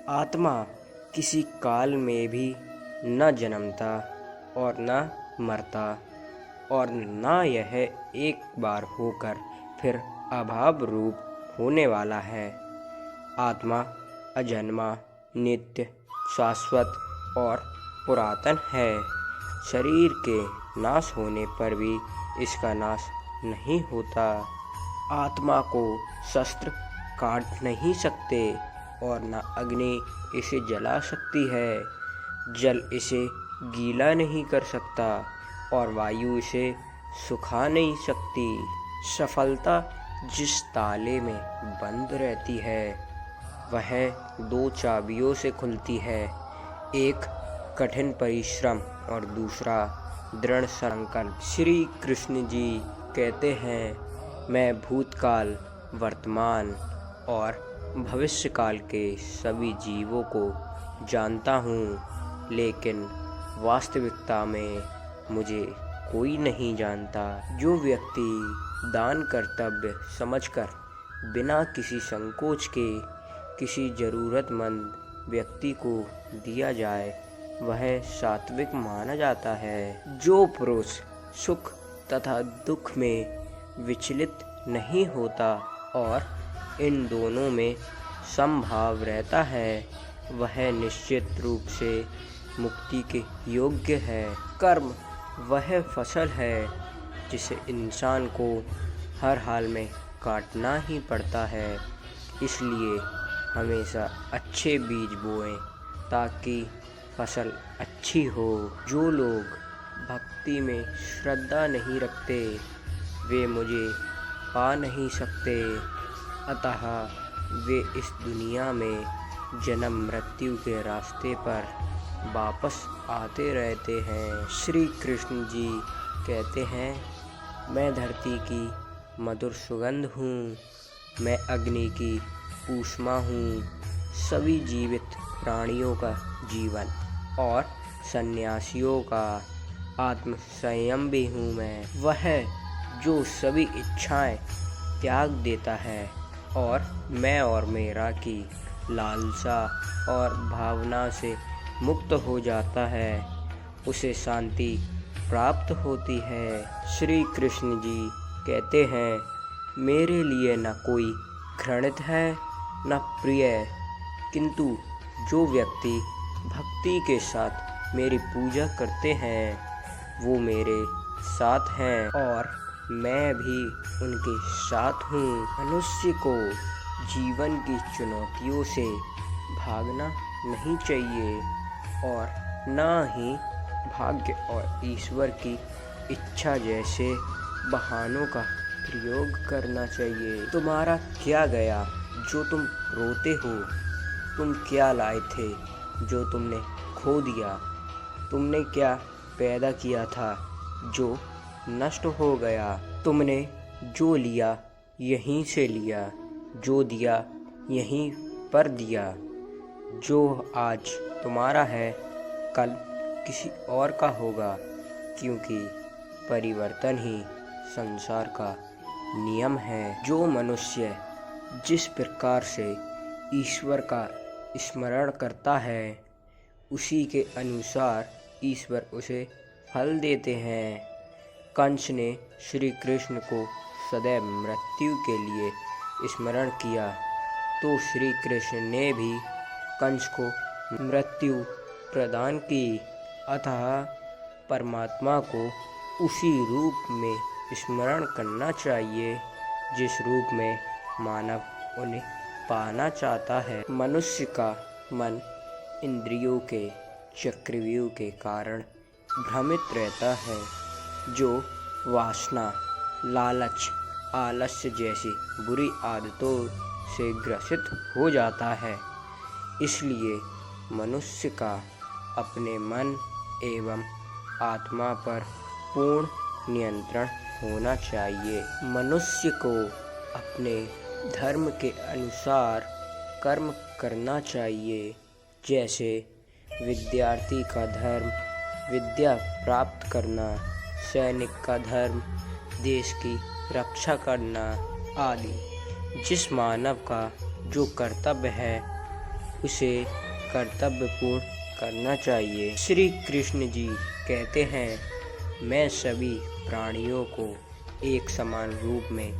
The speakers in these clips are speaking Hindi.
आत्मा किसी काल में भी न जन्मता और न मरता और न यह एक बार होकर फिर अभाव रूप होने वाला है। आत्मा अजन्मा, नित्य, शाश्वत और पुरातन है। शरीर के नाश होने पर भी इसका नाश नहीं होता। आत्मा को शस्त्र काट नहीं सकते और न अग्नि इसे जला सकती है। जल इसे गीला नहीं कर सकता और वायु इसे सुखा नहीं सकती। सफलता जिस ताले में बंद रहती है वह 2 चाबियों से खुलती है, एक कठिन परिश्रम और दूसरा दृढ़ संकल्प। श्री कृष्ण जी कहते हैं, मैं भूतकाल, वर्तमान और भविष्यकाल के सभी जीवों को जानता हूँ, लेकिन वास्तविकता में मुझे कोई नहीं जानता। जो व्यक्ति दान कर्तव्य समझकर बिना किसी संकोच के किसी ज़रूरतमंद व्यक्ति को दिया जाए वह सात्विक माना जाता है। जो पुरुष सुख तथा दुख में विचलित नहीं होता और इन दोनों में समभाव रहता है वह निश्चित रूप से मुक्ति के योग्य है। कर्म वह फसल है जिसे इंसान को हर हाल में काटना ही पड़ता है, इसलिए हमेशा अच्छे बीज बोएं ताकि फसल अच्छी हो। जो लोग भक्ति में श्रद्धा नहीं रखते वे मुझे पा नहीं सकते, अतः वे इस दुनिया में जन्म मृत्यु के रास्ते पर वापस आते रहते हैं। श्री कृष्ण जी कहते हैं, मैं धरती की मधुर सुगंध हूँ, मैं अग्नि की ऊष्मा हूँ, सभी जीवित प्राणियों का जीवन और सन्यासियों का आत्म संयम भी हूँ मैं। वह जो सभी इच्छाएं त्याग देता है और मैं और मेरा की लालसा और भावना से मुक्त हो जाता है, उसे शांति प्राप्त होती है। श्री कृष्ण जी कहते हैं, मेरे लिए न कोई घृणित है न प्रिय, किंतु जो व्यक्ति भक्ति के साथ मेरी पूजा करते हैं वो मेरे साथ हैं और मैं भी उनके साथ हूँ। मनुष्य को जीवन की चुनौतियों से भागना नहीं चाहिए और न ही भाग्य और ईश्वर की इच्छा जैसे बहानों का प्रयोग करना चाहिए। तुम्हारा क्या गया जो तुम रोते हो? तुम क्या लाए थे जो तुमने खो दिया? तुमने क्या पैदा किया था जो नष्ट हो गया? तुमने जो लिया यहीं से लिया, जो दिया यहीं पर दिया। जो आज तुम्हारा है कल किसी और का होगा, क्योंकि परिवर्तन ही संसार का नियम है। जो मनुष्य जिस प्रकार से ईश्वर का स्मरण करता है उसी के अनुसार ईश्वर उसे फल देते हैं। कंस ने श्री कृष्ण को सदैव मृत्यु के लिए स्मरण किया तो श्री कृष्ण ने भी कंस को मृत्यु प्रदान की। अतः परमात्मा को उसी रूप में स्मरण करना चाहिए जिस रूप में मानव उन्हें पाना चाहता है। मनुष्य का मन इंद्रियों के चक्रव्यूह के कारण भ्रमित रहता है, जो वासना, लालच, आलस्य जैसी बुरी आदतों से ग्रसित हो जाता है। इसलिए मनुष्य का अपने मन एवं आत्मा पर पूर्ण नियंत्रण होना चाहिए। मनुष्य को अपने धर्म के अनुसार कर्म करना चाहिए। जैसे विद्यार्थी का धर्म विद्या प्राप्त करना, सैनिक का धर्म देश की रक्षा करना आदि। जिस मानव का जो कर्तव्य है उसे कर्तव्यपूर्ण करना चाहिए। श्री कृष्ण जी कहते हैं, मैं सभी प्राणियों को एक समान रूप में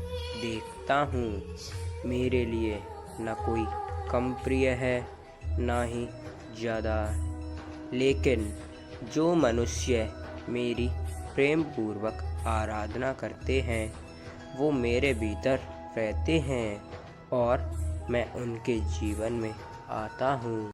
देखता हूँ। मेरे लिए न कोई कम प्रिय है ना ही ज़्यादा, लेकिन जो मनुष्य मेरी प्रेम पूर्वक आराधना करते हैं वो मेरे भीतर रहते हैं और मैं उनके जीवन में आता हूँ।